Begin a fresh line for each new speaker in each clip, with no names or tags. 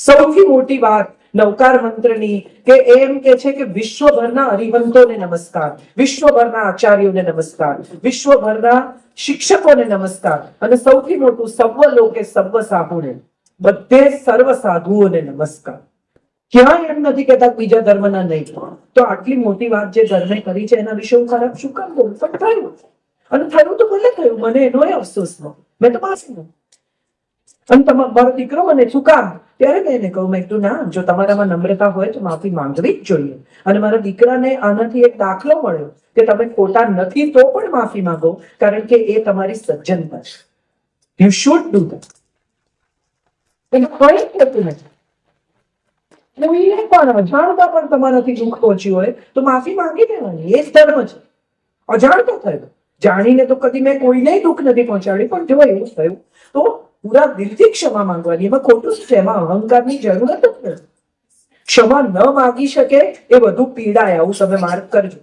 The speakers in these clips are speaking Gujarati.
સૌથી મોટી વાત નવકાર મંત્રની કે એમ કે છે કે વિશ્વભરના હરિવંતોને નમસ્કાર, વિશ્વભરના આચાર્યોને નમસ્કાર, વિશ્વભરના શિક્ષકોને નમસ્કાર, અને સૌથી મોટું સર્વ લોકે સર્વ સાધુને, બધે સર્વ સાધુઓને નમસ્કાર. ક્યાંય એમ નથી કહેતા બીજા ધર્મના નહીં. તો આટલી મોટી વાત જે ધર્મે કરી છે એના વિશે હું ખરાબ શું કામ બોલું? પણ થયું, અને થયું તો ભલે થયું, મને એનો અફસોસ ન, મેં તો માફી ન. અને તમારો દીકરો મને શું કામ, ત્યારે મેં એને કહું, મેં કીધું ના, જો તમારામાં નમ્રતા હોય તો માફી માંગવી જ જોઈએ. અને મારા દીકરાને આનાથી એક દાખલો મળ્યો કે તમે ખોટા નથી તો પણ માફી માંગો, કારણ કે એ તમારી સજ્જનતા છે. You should do that. એને કઈ કહેતું નથી. અજાણતા પણ તમારાથી દુઃખ પહોંચ્યું હોય તો માફી માંગી દેવાની, એ જ ધર્મ છે. અજાણતો થયો, જાણીને તો કદી મેં કોઈને દુઃખ નથી પહોંચાડ્યું, પણ જો એવું થયું તો પૂરા દિલથી ક્ષમા માંગવાની. એમાં ખોટું શું છે? એમાં અહંકારની જરૂરત જ નથી. ક્ષમા ન માગી શકે એ વધુ પીડાય, આવું તમે માર્ક કરજો.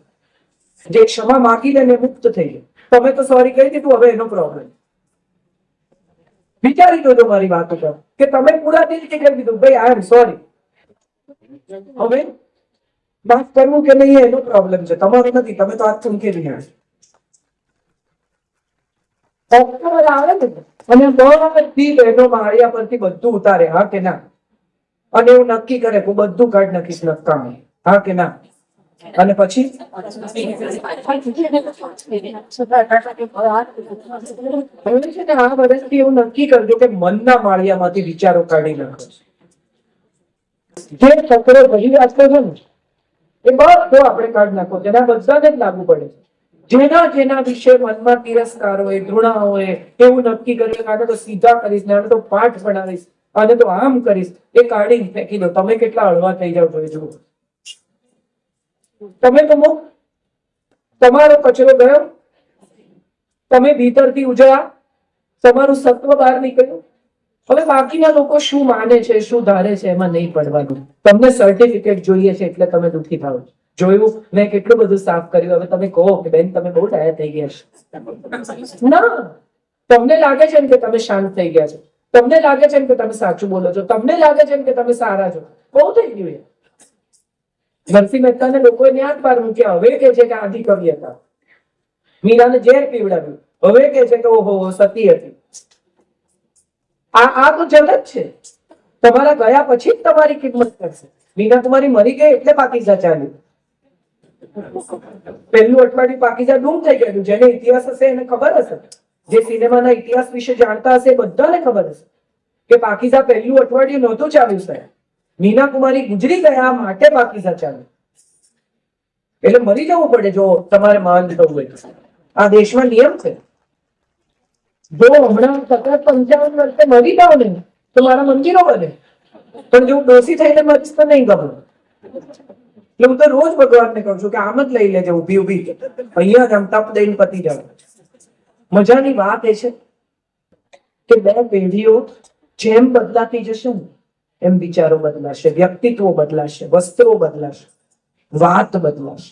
જે ક્ષમા માગી લે ને મુક્ત થઈ જાય. તમે તો સોરી કહી દીધું, હવે એનો પ્રોબ્લેમ. વિચારી જોજો મારી વાત ઉપર કે તમે પૂરા દિલથી કહી દીધું, ભાઈ આઈ એમ સોરી, હવે માફ કરવું કે નહીં એનો પ્રોબ્લેમ છે, તમારો નથી. તમે તો હાથ મૂકી રહ્યા છો. આવે ને અને બધી બહેનો માળિયા પરથી બધું ઉતારે, હા કે ના? અને એવું નક્કી કરે હું બધું કાઢ નાખીશ નકામ, હા કે ના? અને પછી આ વર્ષથી એવું નક્કી કરજો કે મનના માળિયામાંથી વિચારો કાઢી નાખો. જે છોકરો ભરી વાત કરો છો ને એ બધો આપણે કાઢી નાખો. જેના બધાને જ લાગુ પડે. જેના જેના વિશે મનમાં તિરસ્કાર હોય, ઘૃણા હોય, એવું નક્કી કર્યું કે આને તો સીધા કરીશ ને આને તો પાઠ ભણાવીશ, આને તો આમ કરીશ, એ કાઢીને ફેંકી દો. તમે કેટલા હળવા થઈ જાવ જોઈ જુઓ. તમે તો તમારો કચરો ગયો, તમે ભીતરથી ઉજળા, તમારું સત્વ બહાર નીકળ્યું. હવે બાકીના લોકો શું માને છે, શું ધારે છે, એમાં નહીં પડવાનું. તમને સર્ટિફિકેટ જોઈએ છે એટલે તમે દુઃખી થાવ. જોયું મેં કેટલું બધું સાફ કર્યું. હવે તમે કહો કે બેન તમે બહુ ડાયા થઈ ગયા છો. ના, તમને લાગે છે કે તમે શાંત થઈ ગયા છો, તમને લાગે છે કે તમે સાચું બોલો છો, તમને લાગે છે કે તમે સારા છો. બહુ થઈ ગયું. નરસિંહ મહેતાને લોકોએ ન્યાદ પાર મૂક્યા. હવે કે છે કે આદિ કવિ હતા. મીરાને ઝેર પીવડાવ્યું. હવે કે છે કે ઓહો સતી હતી. આ તો જગત છે. તમારા ગયા પછી જ તમારી કિંમત કરશે. મીના કુમારી મરી ગઈ એટલે પાકીઝા ચાલ્યું. પહેલું અઠવાડિયું પાકીઝા ડૂમ થઈ ગયું. જેને ઇતિહાસ હશે એને ખબર હશે, જે સિનેમાના ઇતિહાસ વિશે જાણતા હશે બધાને ખબર હશે કે પાકીઝા પહેલું અઠવાડિયું નહોતું ચાલ્યું સાહેબ. મીના કુમારી ગુજરી ગયા માટે પાકીઝા ચાલ્યું. એટલે મરી જવું પડે જો તમારે મહાન થવું હોય. આ દેશમાં નિયમ છે. જો હમણાં 55 વર્ષે મરી જાવ ને તો મારા મંદિરો બને, પણ જો ડોસી થઈને મરીશ તો નહીં ગમે. એટલે હું તો રોજ ભગવાનને કહું છું કે આમ જ લઈ લેજે, ઉભી ઉભી અહીંયા જ આમ તપ દઈને પતી જાવ. મજાની વાત એ છે કે બે પેઢીઓ જેમ બદલાતી જશે ને એમ વિચારો બદલાશે, વ્યક્તિત્વો બદલાશે, વસ્ત્રો બદલાશે, વાત બદલાશે.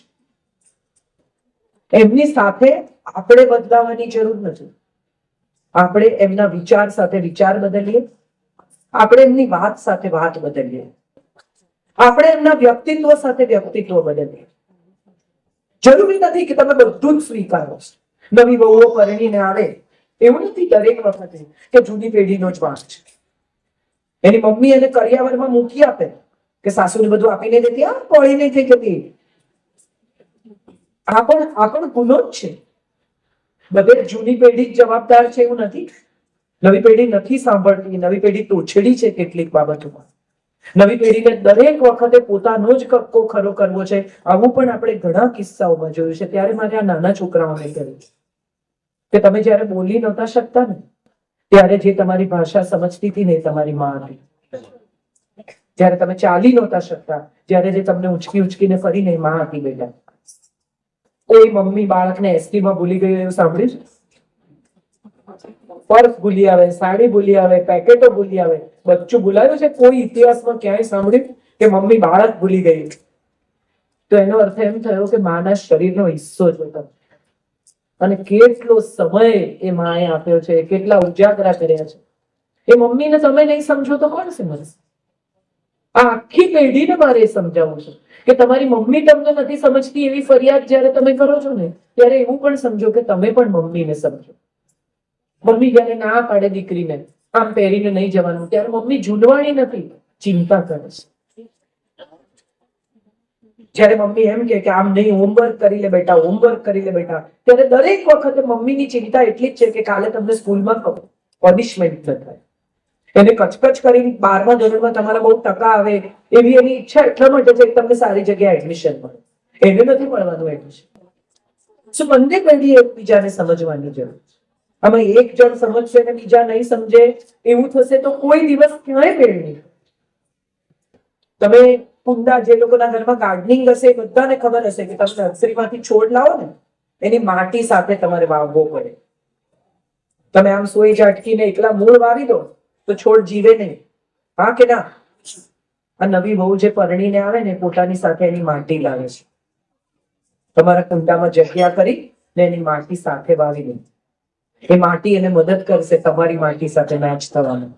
એમની સાથે આપણે બદલાવાની જરૂર નથી. આપણે એમના વિચાર સાથે વિચાર બદલીએ, આપણે એમની વાત સાથે વાત બદલીએ, આપણે એમના વ્યક્તિત્વ સાથે વ્યક્તિત્વ બદલીએ. જરૂરી નથી કે તમે બધું જ સ્વીકારો. નવી વહુઓ પરણીને આવે એવું નથી દરેક વખતે કે જૂની પેઢીનો જ વાંક છે. એની મમ્મી એને કરિયાવરમાં મૂકી આપે કે સાસુને બધું આપીને દેતી, આ પડી નહીં થઈ જતી. આ પણ ગુનો જ છે. બધે જૂની પેઢી જવાબદાર છે એવું નથી. નવી પેઢી નથી સાંભળતી. નવી પેઢી તોછડી છે કેટલીક બાબતોમાં. નવી પેઢીને દરેક વખતે પોતાનો જ કક્કો ખરો કરવો છે. આવું પણ આપણે ઘણા કિસ્સાઓમાં જોયું છે. ત્યારે મારે આ નાના છોકરાઓને કહ્યું કે તમે જયારે બોલી નહોતા શકતા ને ત્યારે જે તમારી ભાષા સમજતી હતી ને તમારી માં હતી. જયારે તમે ચાલી નહોતા શકતા, જયારે જે તમને ઉચકી ઉચકીને ફરીને માં હતી બેટા. કોઈ મમ્મી બાળકને એસટીમાં ભૂલી ગયું એવું સાંભળ્યું? પર્સ ભૂલી આવે, સાડી ભૂલી આવે, પેકેટો ભૂલી આવે, બચ્ચું ભૂલાયું છે? કોઈ ઇતિહાસમાં ક્યાંય સાંભળ્યું કે મમ્મી બાળક ભૂલી ગઈ? તો એનો અર્થ એમ થયો કે માના શરીરનો હિસ્સો જ હતો. અને કેટલો સમય એ માએ આપ્યો છે, કેટલા ઉજાગરા કર્યા છે. એ મમ્મીને તમે નહીં સમજો તો કોણ સમજશે? આ આખી પેઢીને મારે એ સમજાવવું છે કે તમારી મમ્મી તમને નથી સમજતી એવી ફરિયાદ જ્યારે તમે કરો છો ને, ત્યારે એવું પણ સમજો કે તમે પણ મમ્મીને સમજો. મમ્મી જયારે ના પાડે દીકરીને આમ પહેરીને નહીં જવાનું, ત્યારે મમ્મી ઝૂંડવાણી નથી, ચિંતા કરે છે. જયારે મમ્મી એમ કે આમ નહીં, હોમવર્ક કરી લે બેટા, હોમવર્ક કરી લે બેટા, ત્યારે દરેક વખતે મમ્મીની ચિંતા એટલી જ છે કે કાલે તમને સ્કૂલમાં પનિશમેન્ટ ન થાય. એને કચકચ કરીને 12મા ધોરણમાં તમારા બહુ ટકા આવે એવી એની ઈચ્છા એટલા માટે છે કે તમને સારી જગ્યાએ એડમિશન મળે. એને નથી મળવાનું એડમિશન. શું બંને પેઢી એકબીજાને સમજવાની જરૂર છે. આમાં એક જણ સમજશે ને બીજા નહીં સમજે એવું થશે તો કોઈ દિવસ ક્યાંય મેળ નહીં. તમે કુંડા, જે લોકોના ઘરમાં ગાર્ડનિંગ હશે એ બધાને ખબર હશે કે તમે નર્સરીમાંથી છોડ લાવો ને, એની માટી સાથે તમારે વાવવો પડે. તમે આમ સોઈ ઝાટકીને એકલા મૂળ વાવી દો તો છોડ જીવે નહીં. હા કે ના? આ નવી બહુ જે પરણીને આવે ને પોતાની સાથે એની માટી લાવે છે. તમારા કુંડામાં જગ્યા કરી ને એની માટી સાથે વાવી દો. એ માટી એને મદદ કરશે તમારી માટી સાથે મેચ થવાનું.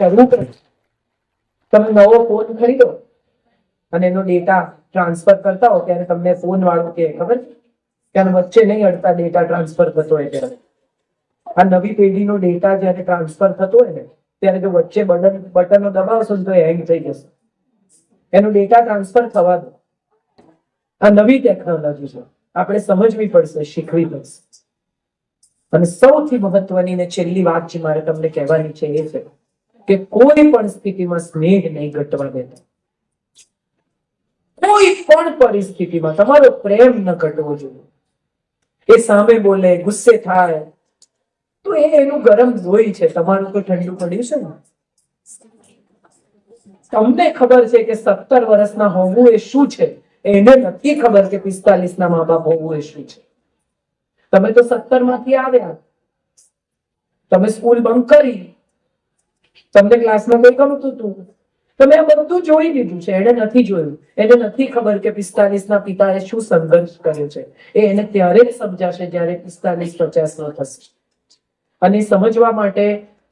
કરવું પડે. તમે નવો ફોન ખરીદો અને એનો ડેટા ટ્રાન્સફર કરતા હો ત્યારે તમને ફોન વાળો કે ખબર કે વચ્ચે નહીં અડતા ડેટા ટ્રાન્સફર થતો હોય ત્યારે. આ નવી પેઢીનો ડેટા જયારે ટ્રાન્સફર થતો હોય ને ત્યારે જો વચ્ચે બટનો દબાવશો ને તો હેંગ થઈ જશે. એનો ડેટા ટ્રાન્સફર થવા દો. આ નવી ટેકનોલોજી છે, આપણે સમજવી પડશે, શીખવી પડશે. અને સૌથી મહત્વની ને છેલ્લી વાત જે મારે તમને કહેવાની છે એ છે કે કોઈ પણ સ્થિતિમાં સ્નેહ નહીં ઘટવા દેતા. કોઈ પણ પરિસ્થિતિમાં તમારો પ્રેમ ન ઘટવો જોઈએ. એ સામે બોલે, ગુસ્સે થાય તો એ એનું ગરમ લોહી છે, તમારું તો ઠંડુ પડ્યું છે ને. તમને ખબર છે કે 17 વર્ષના હોવું એ શું છે, એને નથી ખબર કે 45 મા બાપ હોવું એ શું છે. તમે તો 17 માંથી આવ્યા, તમે સ્કૂલ બંક કરી, તમને ક્લાસમાં કઈ ગમતું હતું, તમે આ બધું જોઈ લીધું છે. એને નથી જોયું. એને નથી ખબર કે 45 ના પિતાએ શું સંઘર્ષ કર્યો છે. એને ત્યારે જ સમજાશે જયારે 45-50 નો થશે. અને સમજવા માટે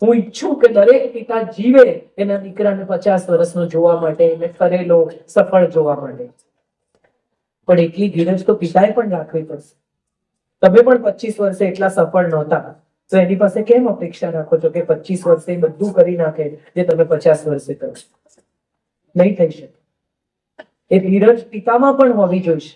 હું ઈચ્છું કે દરેક પિતા જીવે એના દીકરાને 50 વર્ષનો જોવા માટે, એને કરેલો સફળ જોવા માટે. પણ એટલી ધીરજ તો પિતાએ પણ રાખવી પડશે. તમે પણ 25 વર્ષે એટલા સફળ નહોતા તો એની પાસે કેમ અપેક્ષા રાખો છો કે 25 વર્ષે બધું કરી નાખે જે તમે 50 વર્ષે કરો? નહીં થઈ શકે. એ ધીરજ પિતામાં પણ હોવી જોઈએ.